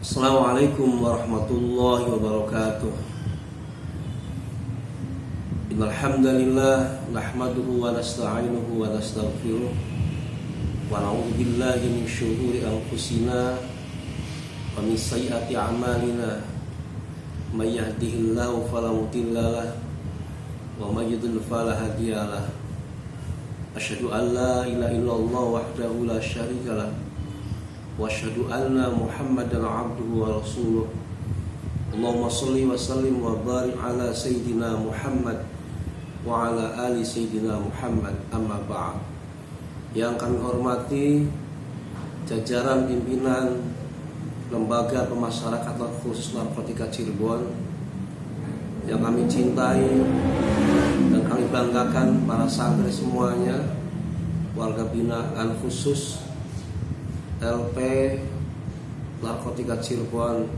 Assalamualaikum warahmatullahi wabarakatuh. Innal hamdalillah nahmaduhu wa nasta'inuhu wa nastaghfiruh wa na'udzu billahi min syururi anfusina wa min sayyiati a'malina. May yahdihillahu fala mudilla lahu wa may yudlil fala hadiya lahu. Asyhadu an la ilaha illallah wahdahu la syarika lahu wa asyhadu anna Muhammadan abduhu wa rasuluh. Allahumma shalli wa sallim wa barik ala sayyidina Muhammad wa ala ali sayyidina Muhammad, amma ba'd. Yang kami hormati jajaran pimpinan Lembaga Pemasyarakatan Khusus Narkotika Cirebon, yang kami cintai dan kami banggakan, para santri semuanya, warga binaan khusus LP Narkotika Cirebon.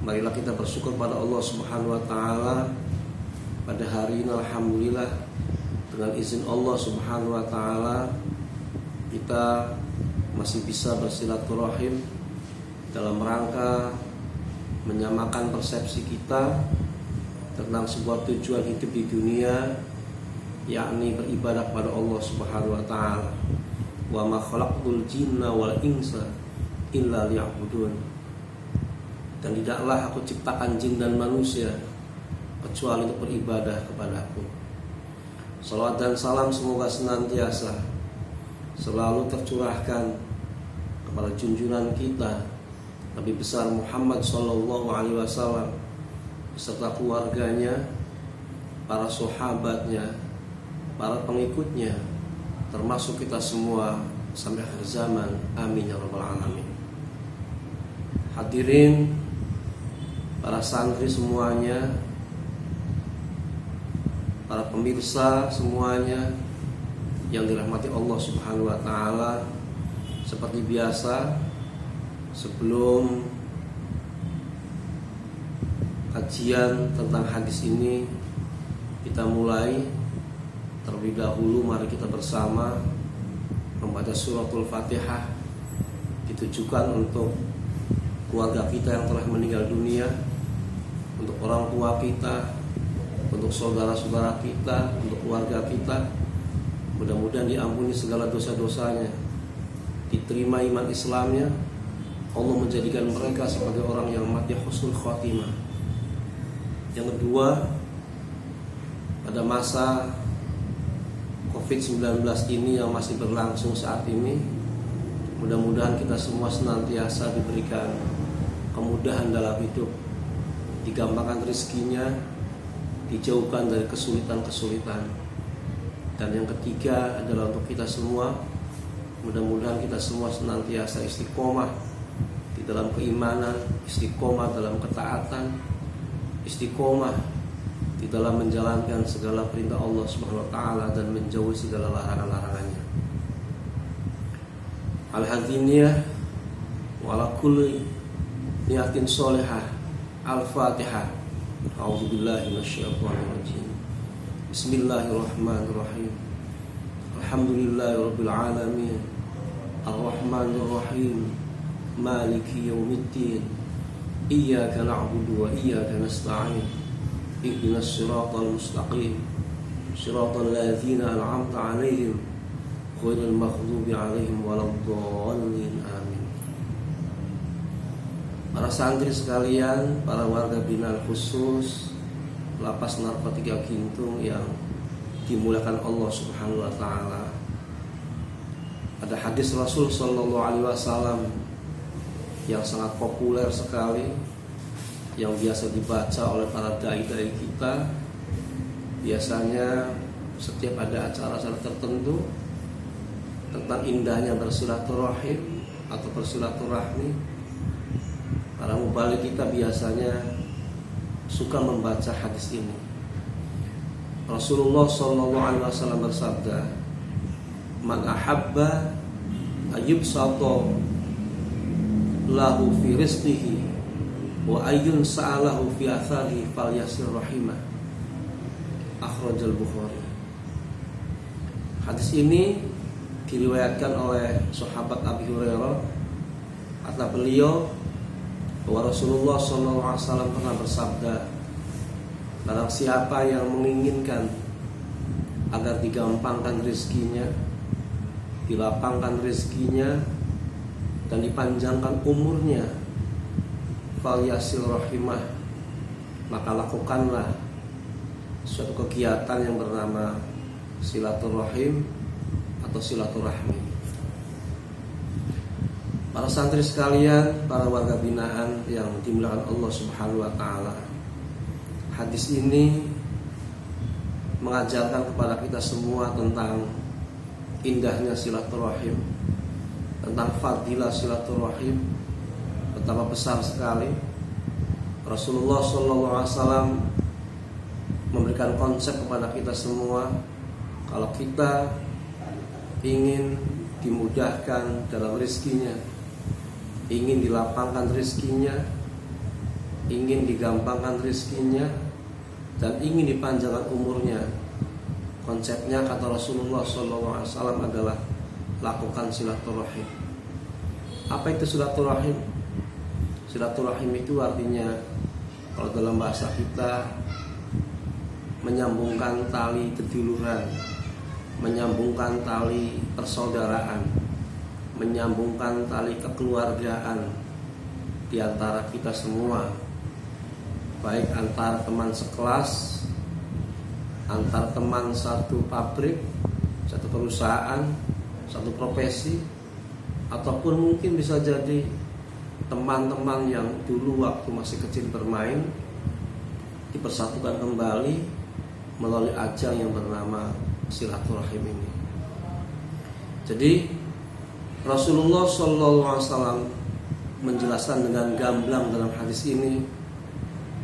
Marilah kita bersyukur pada Allah Subhanahu wa taala. Pada hari ini alhamdulillah, dengan izin Allah Subhanahu wa taala, kita masih bisa bersilaturahim dalam rangka menyamakan persepsi kita tentang sebuah tujuan hidup di dunia, yakni beribadah kepada Allah Subhanahu wa taala. Wa ma khalaqtul jinna wal insa illa liya'budun. Dan tidaklah aku ciptakan jin dan manusia kecuali untuk beribadah kepadaku. Salawat dan salam semoga senantiasa selalu tercurahkan kepada junjungan kita Nabi besar Muhammad sallallahu alaihi wasallam beserta keluarganya, para sahabatnya, para pengikutnya, termasuk kita semua sampai akhir zaman. Amin ya rabbal alamin. Hadirin, para santri semuanya, para pemirsa semuanya yang dirahmati Allah Subhanahu wa taala. Seperti biasa, sebelum kajian tentang hadis ini kita mulai, terlebih dahulu mari kita bersama membaca suratul Fatihah, ditujukan untuk keluarga kita yang telah meninggal dunia, untuk orang tua kita, untuk saudara-saudara kita, untuk keluarga kita. Mudah-mudahan diampuni segala dosa-dosanya, diterima iman Islamnya, Allah menjadikan mereka sebagai orang yang mati husnul khotimah. Yang kedua, pada masa COVID-19 ini yang masih berlangsung saat ini, mudah-mudahan kita semua senantiasa diberikan kemudahan dalam hidup, digampangkan rezekinya, dijauhkan dari kesulitan-kesulitan. Dan yang ketiga adalah untuk kita semua, mudah-mudahan kita semua senantiasa istiqomah di dalam keimanan, istiqomah dalam ketaatan, istiqomah di dalam menjalankan segala perintah Allah Subhanahu wa taala dan menjauhi segala larangan-larangannya. Al-hadiniyah wa ala kulli niyatin sholihah. Al-Fatihah. A'udzubillahi minasyaitonir rajim. Bismillahirrahmanirrahim. Alhamdulillahirabbil alamin. Arrahmanir rahim. Maliki yaumiddin. Iyyaka na'budu wa iyyaka nasta'in. Ihdinas siratal mustaqim. Siratal ladzina an'amta 'alaihim ghairil maghdubi 'alaihim waladdallin. Amin. Para santri sekalian, para warga binaan khusus Lapas Narkotika Gintung yang dimuliakan Allah Subhanahu wa taala. Ada hadis Rasul sallallahu alaihi wasallam yang sangat populer sekali, yang biasa dibaca oleh para dai-dai kita. Biasanya setiap ada acara-acara tertentu tentang indahnya bersilaturahim atau bersilaturahmi, para mubalik kita biasanya suka membaca hadis ini. Rasulullah sallallahu alaihi wasallam bersabda, "Man ahabba ayyubsata lahu fi rizqihi wa ayyun sa'alahu fi atharihi falyasir rahimah." Akhrajal Bukhari. Hadis ini diriwayatkan oleh sahabat Abi Hurairah. Kata beliau, bahwa Rasulullah SAW pernah bersabda, barang siapa yang menginginkan agar digampangkan rezekinya, dilapangkan rezekinya, dan dipanjangkan umurnya, falyasil rahimah, maka lakukanlah suatu kegiatan yang bernama silaturahim atau silaturahmi. Para santri sekalian, para warga binaan yang dimuliakan Allah Subhanahu wa taala, hadis ini mengajarkan kepada kita semua tentang indahnya silaturahim, tentang fadilah silaturahim, betapa besar sekali. Rasulullah SAW memberikan konsep kepada kita semua, kalau kita ingin dimudahkan dalam rezekinya, ingin dilapangkan rezekinya, ingin digampangkan rezekinya, dan ingin dipanjangkan umurnya, konsepnya kata Rasulullah SAW adalah lakukan silaturahim. Apa itu silaturahim? Silaturahim itu artinya, kalau dalam bahasa kita, menyambungkan tali keduluran, menyambungkan tali persaudaraan, menyambungkan tali kekeluargaan di antara kita semua, baik antar teman sekelas, antar teman satu pabrik, satu perusahaan, satu profesi, ataupun mungkin bisa jadi teman-teman yang dulu waktu masih kecil bermain dipersatukan kembali melalui ajang yang bernama silaturahim ini. Jadi Rasulullah SAW menjelaskan dengan gamblang dalam hadis ini,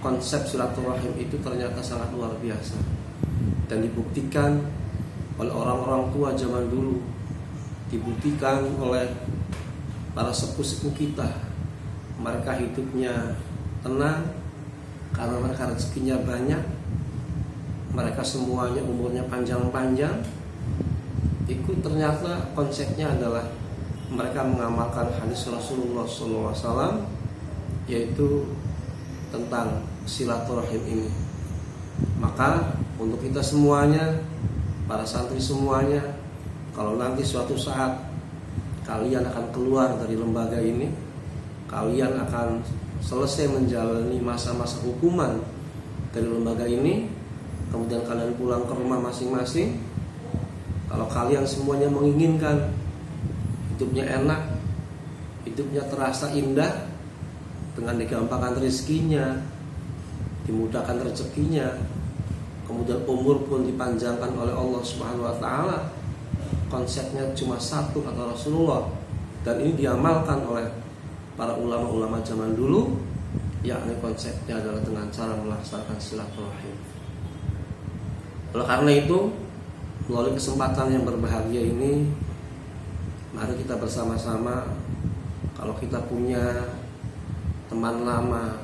konsep silaturahim itu ternyata sangat luar biasa dan dibuktikan oleh orang-orang tua zaman dulu, dibuktikan oleh para sepuh-sepuh kita. Mereka hidupnya tenang karena mereka rezekinya banyak, mereka semuanya umurnya panjang-panjang. Itu ternyata konsepnya adalah mereka mengamalkan hadis Rasulullah SAW, yaitu tentang silaturahim ini. Maka untuk kita semuanya, para santri semuanya, kalau nanti suatu saat kalian akan keluar dari lembaga ini, kalian akan selesai menjalani masa-masa hukuman dari lembaga ini, kemudian kalian pulang ke rumah masing-masing. Kalau kalian semuanya menginginkan hidupnya enak, hidupnya terasa indah, dengan digampangkan rezekinya, dimudahkan rezekinya, kemudian umur pun dipanjangkan oleh Allah Subhanahu wa taala. Konsepnya cuma satu kata Rasulullah, dan ini diamalkan oleh para ulama-ulama zaman dulu, yakni konsepnya adalah dengan cara melaksanakan silaturahim. Oleh karena itu, melalui kesempatan yang berbahagia ini, mari kita bersama-sama, kalau kita punya teman lama,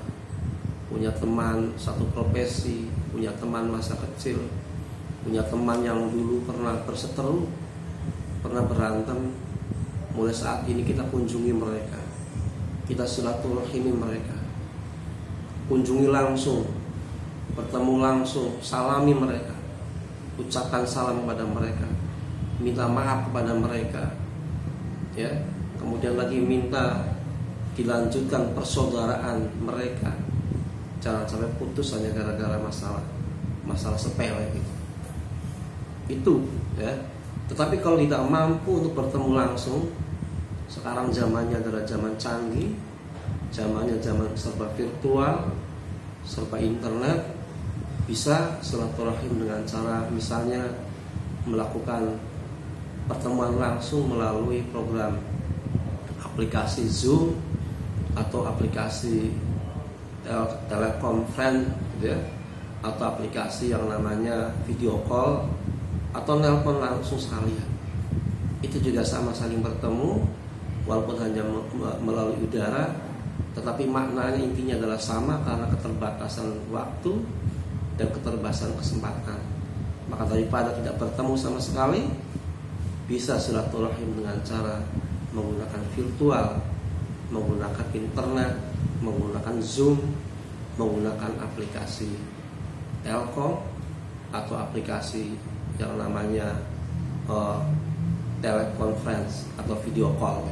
punya teman satu profesi, punya teman masa kecil, punya teman yang dulu pernah berseteru, pernah berantem, mulai saat ini kita kunjungi mereka, kita silaturahimi mereka, kunjungi langsung, bertemu langsung, salami mereka, ucapkan salam kepada mereka, minta maaf kepada mereka, ya, kemudian lagi minta dilanjutkan persaudaraan mereka, jangan sampai putus hanya gara-gara masalah sepele gitu. Itu, ya. Tetapi kalau tidak mampu untuk bertemu langsung, sekarang zamannya adalah zaman canggih, zamannya zaman serba virtual, serba internet, bisa silaturahim dengan cara misalnya melakukan pertemuan langsung melalui program aplikasi Zoom atau aplikasi telekonferensi, gitu ya, atau aplikasi yang namanya video call, atau nelpon langsung sekalian. Itu juga sama, saling bertemu walaupun hanya melalui udara, tetapi maknanya intinya adalah sama karena keterbatasan waktu dan keterbatasan kesempatan. Maka daripada tidak bertemu sama sekali, bisa silaturahim dengan cara menggunakan virtual, menggunakan internet, menggunakan Zoom, menggunakan aplikasi Telkom atau aplikasi yang namanya teleconference atau video call.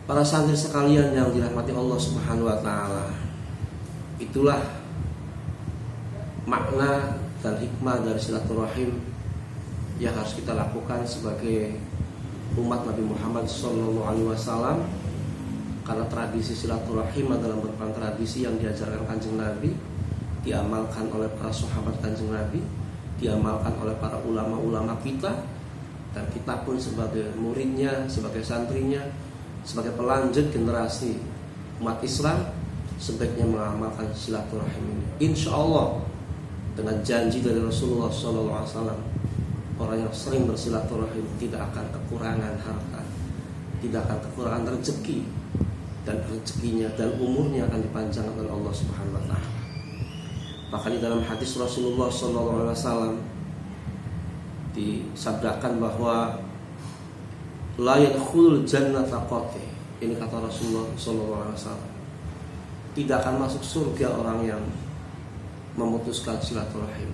Para santri sekalian yang dirahmati Allah Subhanahu wa taala, itulah makna dan hikmah dari silaturahim yang harus kita lakukan sebagai umat Nabi Muhammad SAW. Karena tradisi silaturahim adalah merupakan tradisi yang diajarkan Kanjeng Nabi, diamalkan oleh para sahabat Kanjeng Nabi, diamalkan oleh para ulama-ulama kita, dan kita pun sebagai muridnya, sebagai santrinya, sebagai pelanjut generasi umat Islam sebaiknya mengamalkan silaturahim ini. Insya Allah dengan janji dari Rasulullah SAW, orang yang sering bersilaturahim tidak akan kekurangan harta, tidak akan kekurangan rezeki, dan rezekinya dan umurnya akan dipanjangkan oleh Allah Subhanahu wa taala. Maka di dalam hadis Rasulullah SAW disabdakan bahwa la yadkhulul jannata qati. Ini kata Rasulullah SAW. Tidak akan masuk surga orang yang memutuskan silaturahim.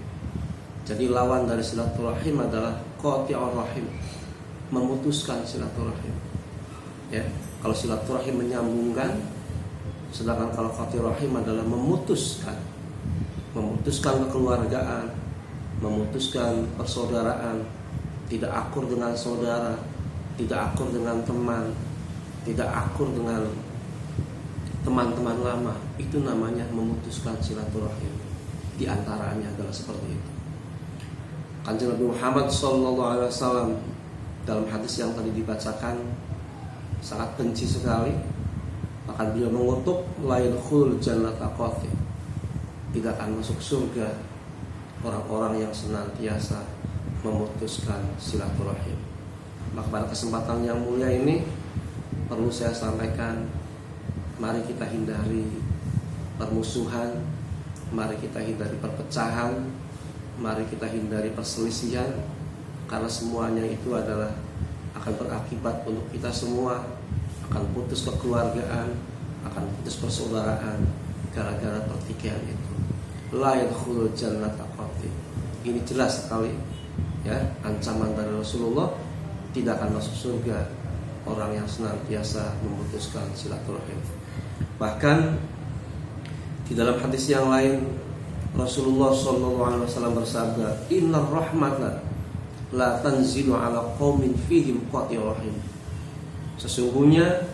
Jadi lawan dari silaturahim adalah qati'ur rahim, memutuskan silaturahim. Ya, kalau silaturahim menyambungkan, sedangkan kalau qati'ur rahim adalah memutuskan kekeluargaan, memutuskan persaudaraan, tidak akur dengan saudara, tidak akur dengan teman, tidak akur dengan teman-teman lama. Itu namanya memutuskan silaturahim. Di antaranya adalah seperti itu. Kanjeng Nabi Muhammad SAW dalam hadis yang tadi dibacakan sangat benci sekali, bahkan beliau mengutuk la yadkhulul jannata qati. Tidak akan masuk surga orang-orang yang senantiasa memutuskan silaturahim. Maka pada kesempatan yang mulia ini perlu saya sampaikan, mari kita hindari permusuhan, mari kita hindari perpecahan, mari kita hindari perselisihan, karena semuanya itu adalah akan berakibat untuk kita semua, akan putus kekeluargaan, akan putus persaudaraan gara-gara pertikaian itu. La yadkhulul jannata qati. Ini jelas sekali ya, ancaman dari Rasulullah, tidak akan masuk surga orang yang senantiasa memutuskan silaturahim. Bahkan di dalam hadis yang lain Rasulullah SAW bersabda, innar rahmata la tanzilu ala qaumin fihim qati'ur rahim. Sesungguhnya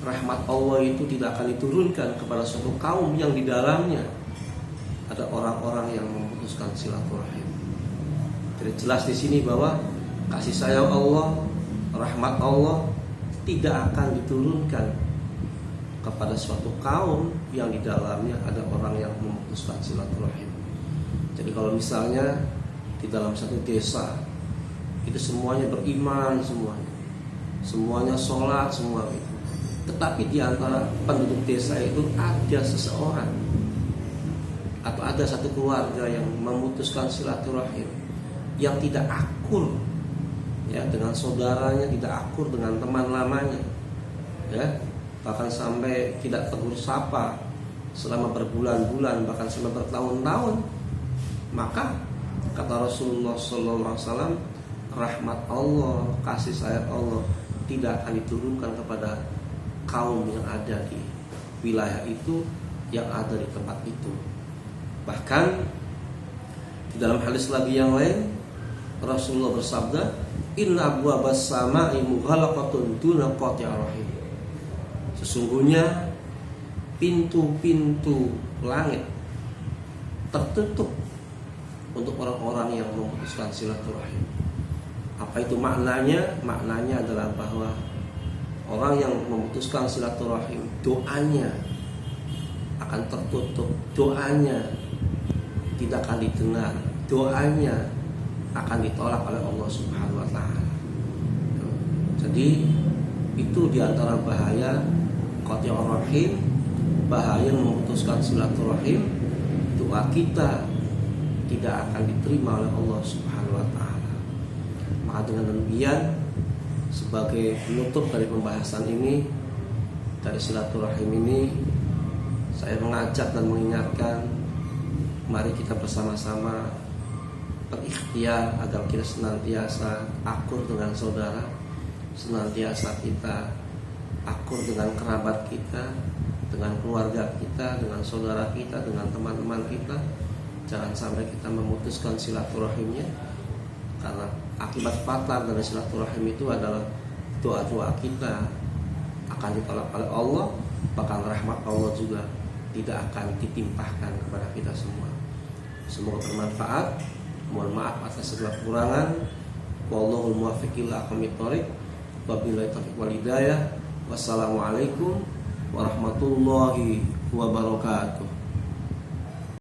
rahmat Allah itu tidak akan diturunkan kepada suatu kaum yang di dalamnya ada orang-orang yang memutuskan silaturahim. Jadi jelas di sini bahwa kasih sayang Allah, rahmat Allah tidak akan diturunkan kepada suatu kaum yang di dalamnya ada orang yang memutuskan silaturahim. Jadi kalau misalnya di dalam satu desa itu semuanya beriman, semuanya sholat, semua itu, tetapi di antara penduduk desa itu ada seseorang atau ada satu keluarga yang memutuskan silaturahim, yang tidak akur ya dengan saudaranya, tidak akur dengan teman lamanya, ya, bahkan sampai tidak tegur sapa selama berbulan-bulan, bahkan selama bertahun-tahun, maka kata Rasulullah SAW, rahmat Allah, kasih sayang Allah tidak akan diturunkan kepada kaum yang ada di wilayah itu, yang ada di tempat itu. Bahkan di dalam hadis lagi yang lain Rasulullah bersabda, inna abwabas sama'i mughalaqatun duna qati'ir rahim. Sesungguhnya pintu-pintu langit tertutup untuk orang-orang yang memutuskan silaturahim. Apa itu maknanya? Maknanya adalah bahwa orang yang memutuskan silaturahim, doanya akan tertutup, doanya tidak akan didengar, doanya akan ditolak oleh Allah Subhanahu wa taala. Jadi itu diantara bahaya qati'ur rahim, bahaya memutuskan silaturahim. Doa kita tidak akan diterima oleh Allah Subhanahu wa taala. Maka dengan demikian sebagai penutup dari pembahasan ini, dari silaturahim ini, saya mengajak dan mengingatkan, mari kita bersama-sama berikhtiar agar kita senantiasa akur dengan saudara, senantiasa kita akur dengan kerabat kita, dengan keluarga kita, dengan saudara kita, dengan teman-teman kita. Jangan sampai kita memutuskan silaturahimnya, karena akibat fatal dari silaturahim itu adalah doa-doa kita akan ditolak oleh Allah, bahkan rahmat Allah juga tidak akan ditimpahkan kepada kita semua. Semoga bermanfaat. Mohon maaf atas segala kekurangan. Wallahul muwaffiq ila aqwamit thoriq. Wabillahi taufiq wal hidayah. Wassalamualaikum warahmatullahi wabarakatuh.